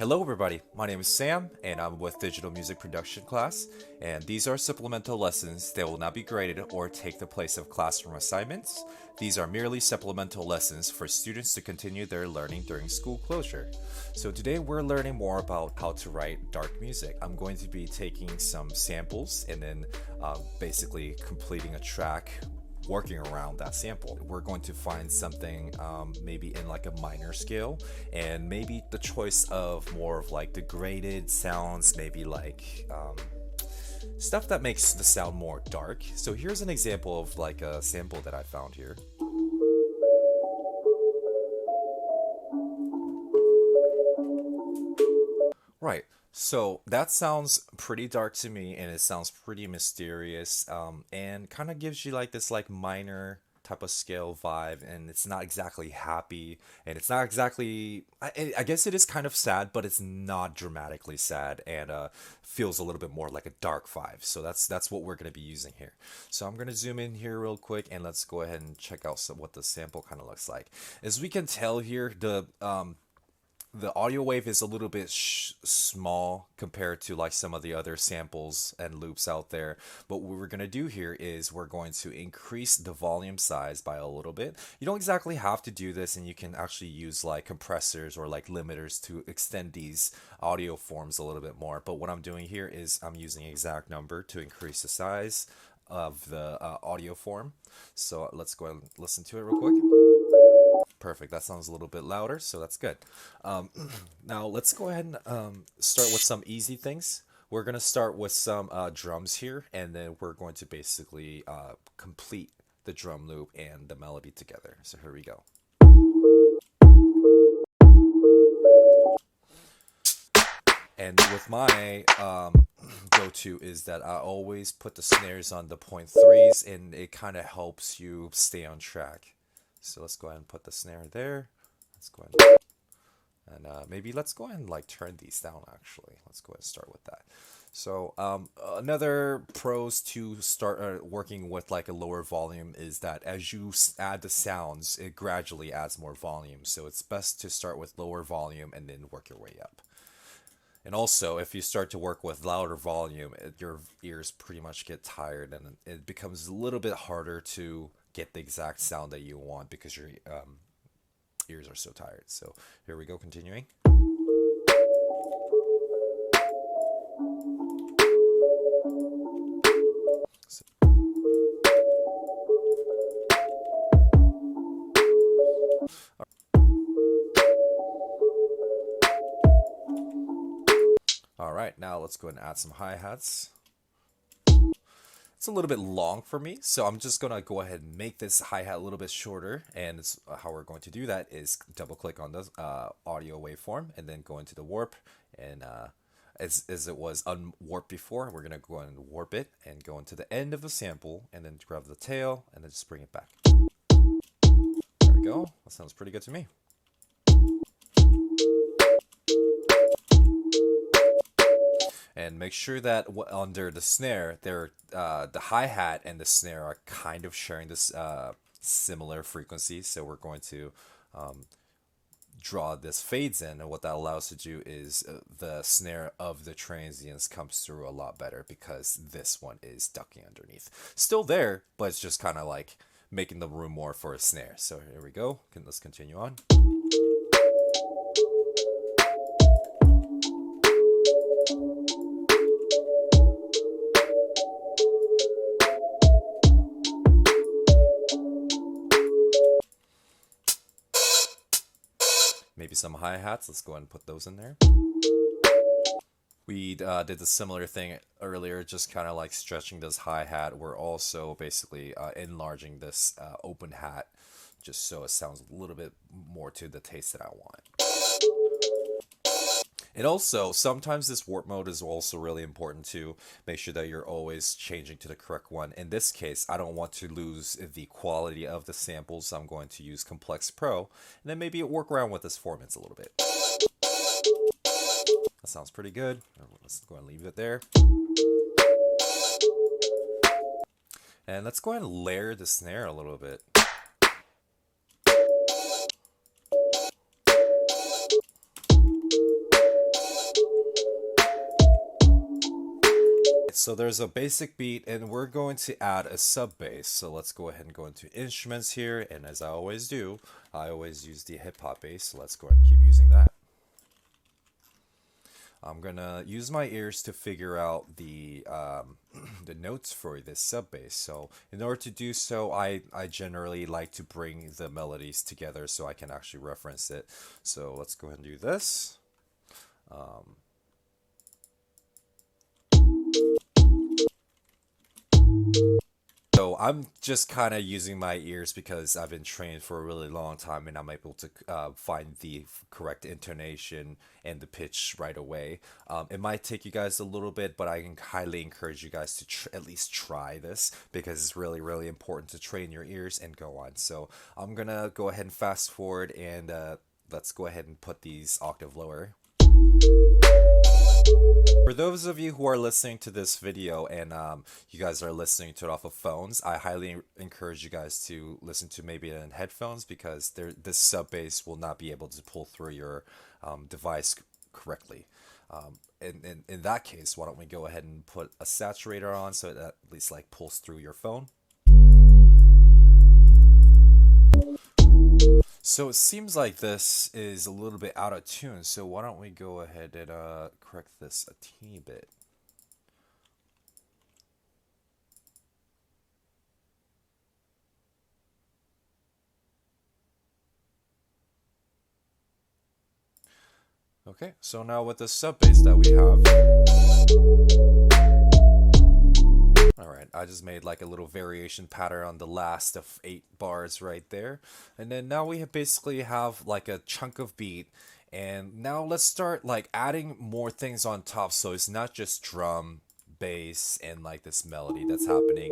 Hello everybody, my name is Sam and I'm with Digital Music Production class, and these are supplemental lessons that will not be graded or take the place of classroom assignments. These are merely supplemental lessons for students to continue their learning during school closure. So today we're learning more about how to write dark music. I'm going to be taking some samples and then basically completing a track working around that sample. We're going to find something maybe in like a minor scale, and maybe the choice of more of like degraded sounds, maybe like stuff that makes the sound more dark. So here's an example of like a sample that I found here. Right. So that sounds pretty dark to me, and it sounds pretty mysterious, and kind of gives you like this like minor type of scale vibe, and it's not exactly happy, and it's not exactly. I guess it is kind of sad, but it's not dramatically sad, and feels a little bit more like a dark vibe. So that's what we're gonna be using here. So I'm gonna zoom in here real quick, and let's go ahead and check out what the sample kind of looks like. As we can tell here, the audio wave is a little bit small compared to like some of the other samples and loops out there. But what we're going to do here is we're going to increase the volume size by a little bit. You don't exactly have to do this, and you can actually use like compressors or like limiters to extend these audio forms a little bit more. But what I'm doing here is I'm using exact number to increase the size of the audio form. So let's go and listen to it real quick. Perfect. That sounds a little bit louder, so that's good. Now let's go ahead and start with some easy things. We're going to start with some drums here, and then we're going to basically complete the drum loop and the melody together. So here we go. And with my go-to is that I always put the snares on the 0.3s, and it kind of helps you stay on track. So let's go ahead and put the snare there. Let's go ahead and maybe let's go ahead and like turn these down. Actually, let's go ahead and start with that. So another pros to start working with like a lower volume is that as you add the sounds, it gradually adds more volume. So it's best to start with lower volume and then work your way up. And also, if you start to work with louder volume, your ears pretty much get tired, and it becomes a little bit harder to get the exact sound that you want because your ears are so tired. So here we go, continuing. All right, now let's go ahead and add some hi-hats. It's a little bit long for me, so I'm just going to go ahead and make this hi-hat a little bit shorter, and how we're going to do that is double click on the audio waveform and then go into the warp, and as it was unwarped before, we're going to go ahead and warp it and go into the end of the sample and then grab the tail and then just bring it back. There we go. That sounds pretty good to me. And make sure that under the snare, the hi-hat and the snare are kind of sharing this similar frequency. So we're going to draw this fades in, and what that allows to do is the snare of the transients comes through a lot better because this one is ducking underneath. Still there, but it's just kind of like making the room more for a snare. So here we go. Let's continue on. Maybe some hi-hats. Let's go ahead and put those in there. We did the similar thing earlier, just kind of like stretching this hi-hat. We're also basically enlarging this open hat just so it sounds a little bit more to the taste that I want. And also, sometimes this warp mode is also really important to make sure that you're always changing to the correct one. In this case, I don't want to lose the quality of the samples, so I'm going to use Complex Pro, and then maybe work around with this formants a little bit. That sounds pretty good. Let's go ahead and leave it there. And let's go ahead and layer the snare a little bit. So there's a basic beat and we're going to add a sub bass. So let's go ahead and go into instruments here. And as I always do, I always use the hip hop bass. So let's go ahead and keep using that. I'm gonna use my ears to figure out the the notes for this sub bass. So in order to do so, I generally like to bring the melodies together so I can actually reference it. So let's go ahead and do this. So I'm just kind of using my ears because I've been trained for a really long time and I'm able to find the correct intonation and the pitch right away. It might take you guys a little bit, but I can highly encourage you guys to at least try this because it's really, really important to train your ears and go on. So I'm gonna go ahead and fast forward and let's go ahead and put these octave lower. For those of you who are listening to this video and you guys are listening to it off of phones, I highly encourage you guys to listen to maybe in headphones because this sub bass will not be able to pull through your device correctly. In that case, why don't we go ahead and put a saturator on so that at least like pulls through your phone. So it seems like this is a little bit out of tune, so why don't we go ahead and correct this a teeny bit. Okay, so now with the sub bass that we have, alright, I just made like a little variation pattern on the last of 8 bars right there. And then now we basically have like a chunk of beat. And now let's start like adding more things on top. So it's not just drum, bass, and like this melody that's happening.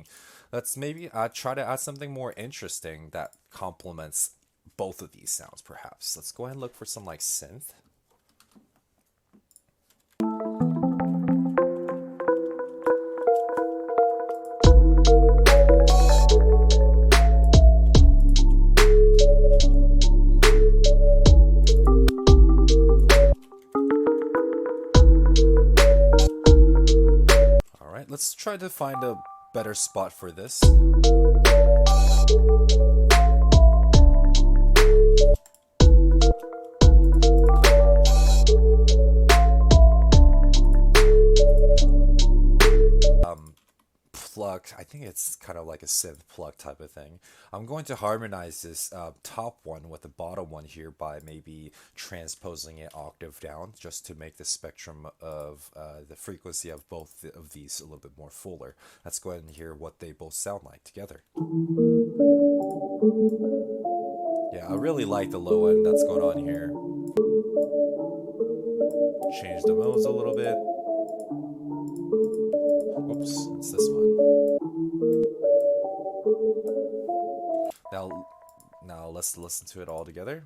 Let's maybe try to add something more interesting that complements both of these sounds perhaps. Let's go ahead and look for some like synth. Let's try to find a better spot for this. Plug, I think it's kind of like a synth plug type of thing. I'm going to harmonize this top one with the bottom one here by maybe transposing it octave down just to make the spectrum of the frequency of both of these a little bit more fuller. Let's go ahead and hear what they both sound like together. Yeah, I really like the low end that's going on here. Change the modes a little bit. Oops, it's this one. Now let's listen to it all together.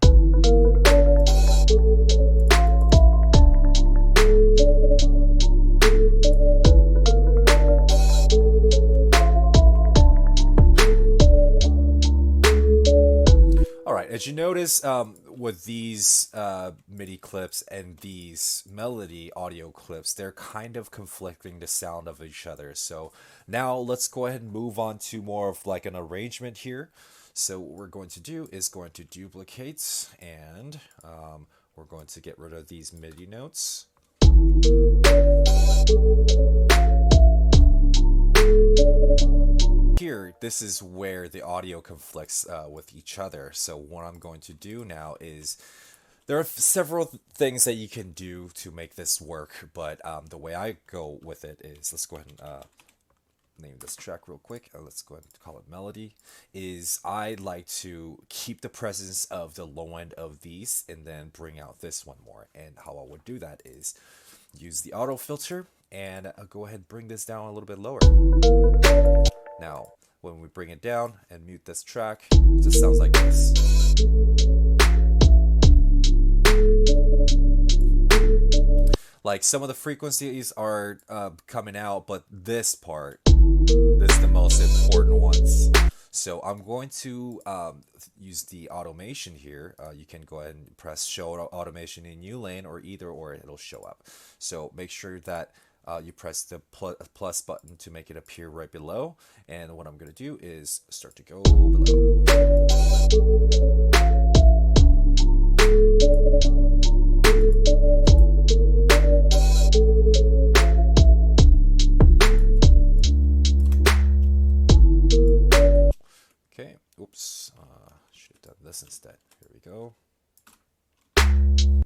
Alright, as you notice, with these MIDI clips and these melody audio clips, they're kind of conflicting the sound of each other. So now let's go ahead and move on to more of like an arrangement here. So what we're going to do is going to duplicate and we're going to get rid of these MIDI notes. Here, this is where the audio conflicts with each other. So what I'm going to do now is, there are several things that you can do to make this work, but the way I go with it is, let's go ahead and name this track real quick. Let's go ahead and call it Melody. Is I like to keep the presence of the low end of these and then bring out this one more. And how I would do that is use the auto filter and go ahead and bring this down a little bit lower. Now, when we bring it down and mute this track, it just sounds like this. Like some of the frequencies are coming out, but this part, this is the most important ones. So I'm going to use the automation here. You can go ahead and press show automation in new lane or either or it'll show up. So make sure that you press the plus button to make it appear right below. And what I'm going to do is start to go below. Okay, oops, should have done this instead. Here we go.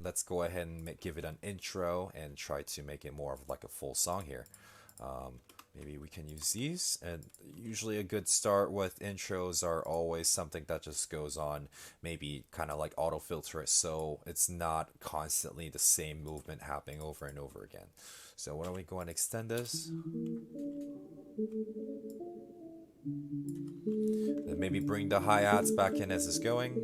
Let's go ahead and give it an intro and try to make it more of like a full song here. Maybe we can use these, and usually a good start with intros are always something that just goes on, maybe kind of like auto filter it so it's not constantly the same movement happening over and over again. So why don't we go and extend this? And maybe bring the hi-hats back in as it's going.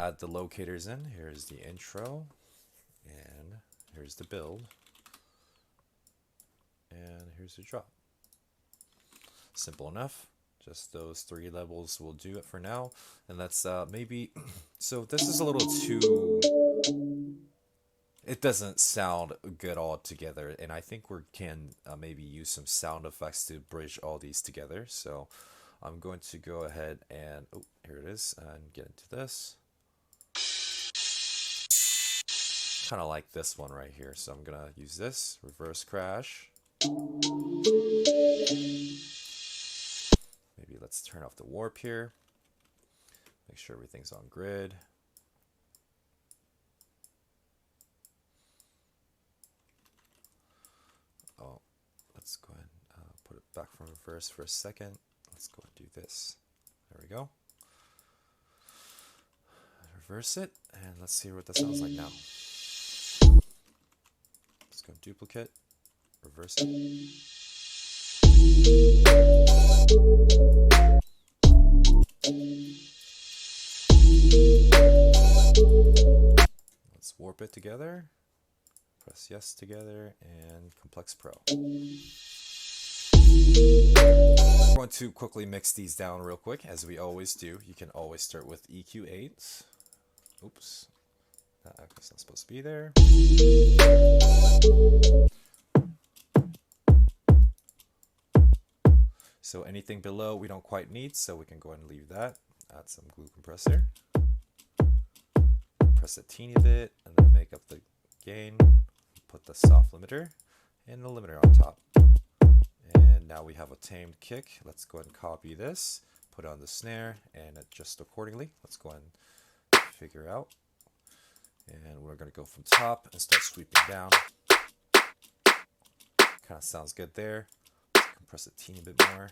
Add the locators in. Here's the intro, and here's the build, and here's the drop. Simple enough. Just those 3 levels will do it for now. And let's maybe, so this is a little too, it doesn't sound good all together, and I think we can maybe use some sound effects to bridge all these together. So I'm going to go ahead and, oh, here it is, and get into this. Kind of like this one right here. So I'm going to use this, reverse crash. Maybe let's turn off the warp here. Make sure everything's on grid. Oh, let's go ahead and put it back from reverse for a second. Let's go and do this. There we go. Reverse it, and let's see what that sounds like now. Let's go duplicate, reverse it. Let's warp it together, press yes together, and Complex Pro. I'm going to quickly mix these down real quick, as we always do. You can always start with EQ8. Oops, that's not supposed to be there. So anything below we don't quite need, so we can go ahead and leave that. Add some glue compressor. Press a teeny bit, and then make up the gain. Put the soft limiter and the limiter on top. And now we have a tamed kick. Let's go ahead and copy this, put it on the snare, and adjust accordingly. Let's go ahead and figure out. And we're going to go from top and start sweeping down. Kind of sounds good there. Compress a teeny bit more.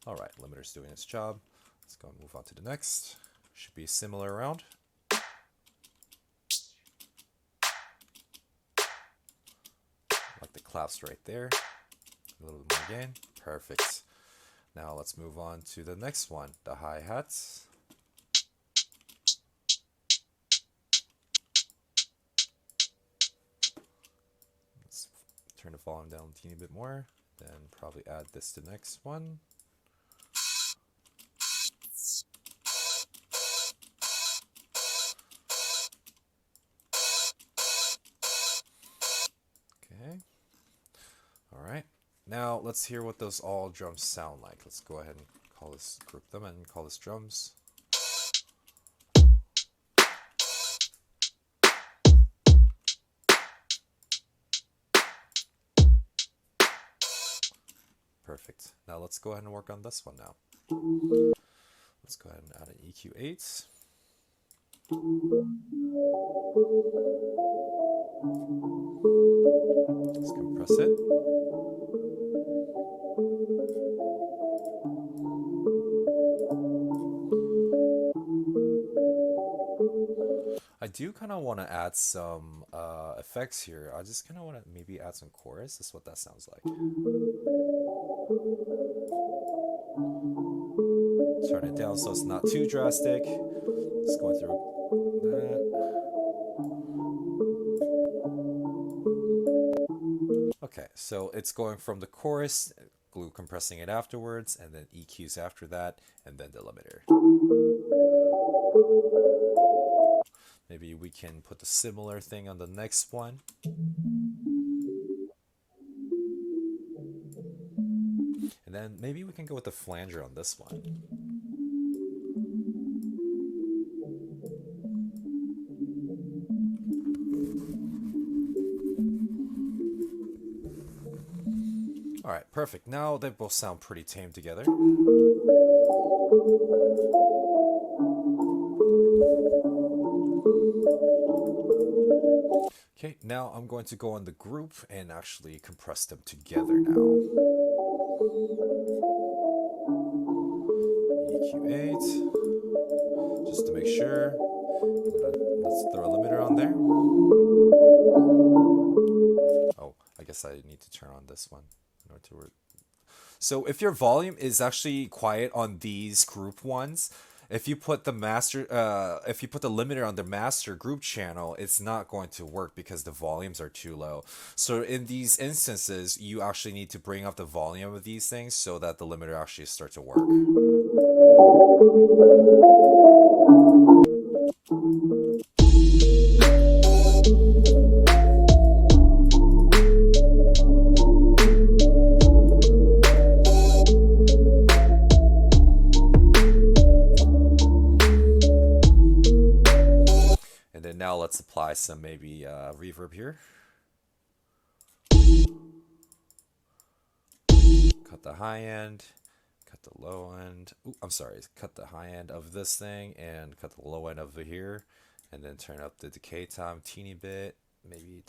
Alright, limiter's doing its job. Let's go and move on to the next. Should be similar around. Like the claps right there. A little bit more gain. Perfect. Now let's move on to the next one, the hi-hats. Let's turn the volume down a teeny bit more. Then probably add this to the next one. Okay. All right. Now let's hear what those all drums sound like. Let's go ahead and call this, group them and call this drums. Perfect. Now let's go ahead and work on this one now. Let's go ahead and add an EQ8. Let's compress it. I do kind of want to add some effects here. I just kind of want to maybe add some chorus. That's what that sounds like. Turn it down so it's not too drastic. Just going through that. Okay, so it's going from the chorus, glue compressing it afterwards, and then EQs after that, and then the limiter. Maybe we can put a similar thing on the next one. And then maybe we can go with the flanger on this one. All right, perfect. Now they both sound pretty tame together. Okay, now I'm going to go on the group and actually compress them together now. EQ8, just to make sure. Let's throw a limiter on there. Oh, I guess I need to turn on this one in order to work. So if your volume is actually quiet on these group ones, if you put the limiter on the master group channel, it's not going to work because the volumes are too low. So in these instances, you actually need to bring up the volume of these things so that the limiter actually starts to work. Now let's apply some maybe reverb here. Cut the high end, cut the low end. Ooh, I'm sorry, cut the high end of this thing and cut the low end over here, and then turn up the decay time teeny bit. Maybe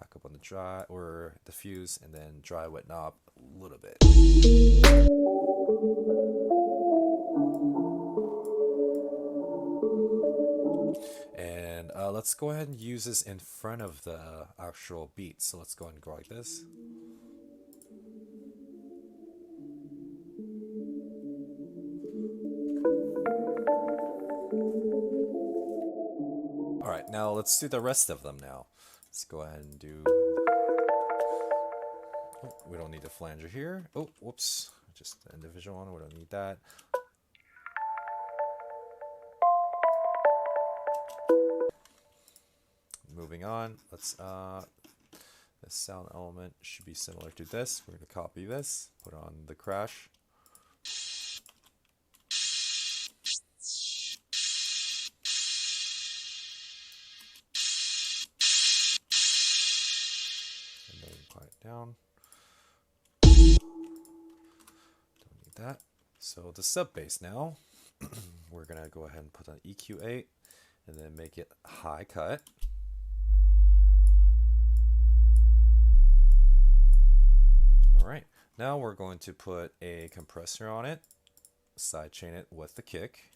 back up on the dry or diffuse, and then dry wet knob a little bit. And let's go ahead and use this in front of the actual beat. So let's go ahead and go like this. All right, now let's do the rest of them now. Let's go ahead and do... Oh, we don't need a flanger here. Oh, whoops. Just the individual one. We don't need that. Moving on, let's this sound element should be similar to this. We're going to copy this, put on the crash. And then quiet down. Don't need that. So the sub bass now, we're going to go ahead and put on EQ8 and then make it high cut. Alright, now we're going to put a compressor on it, sidechain it with the kick.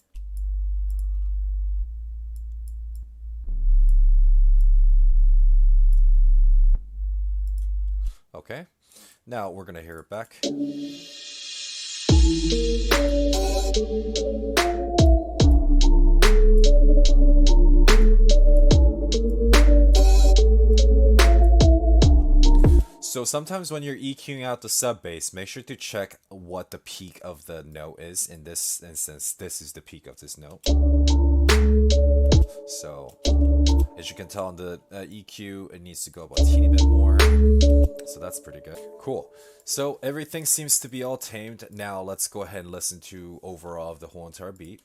Okay, now we're going to hear it back. So sometimes when you're EQing out the sub bass, make sure to check what the peak of the note is. In this instance, this is the peak of this note. So as you can tell on the EQ, it needs to go up a teeny bit more. So that's pretty good. Cool. So everything seems to be all tamed. Now let's go ahead and listen to overall of the whole entire beat.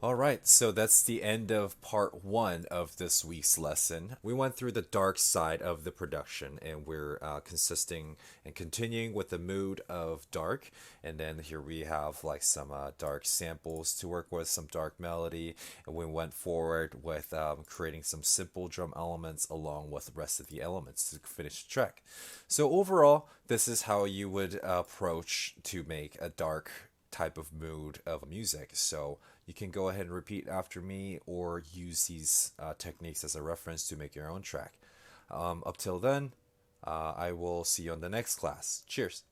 All right, so that's the end of part one of this week's lesson. We went through the dark side of the production, and we're consisting and continuing with the mood of dark. And then here we have like some dark samples to work with, some dark melody, and we went forward with creating some simple drum elements along with the rest of the elements to finish the track. So overall, this is how you would approach to make a dark type of mood of music. So you can go ahead and repeat after me or use these techniques as a reference to make your own track. Up till then, I will see you on the next class. Cheers.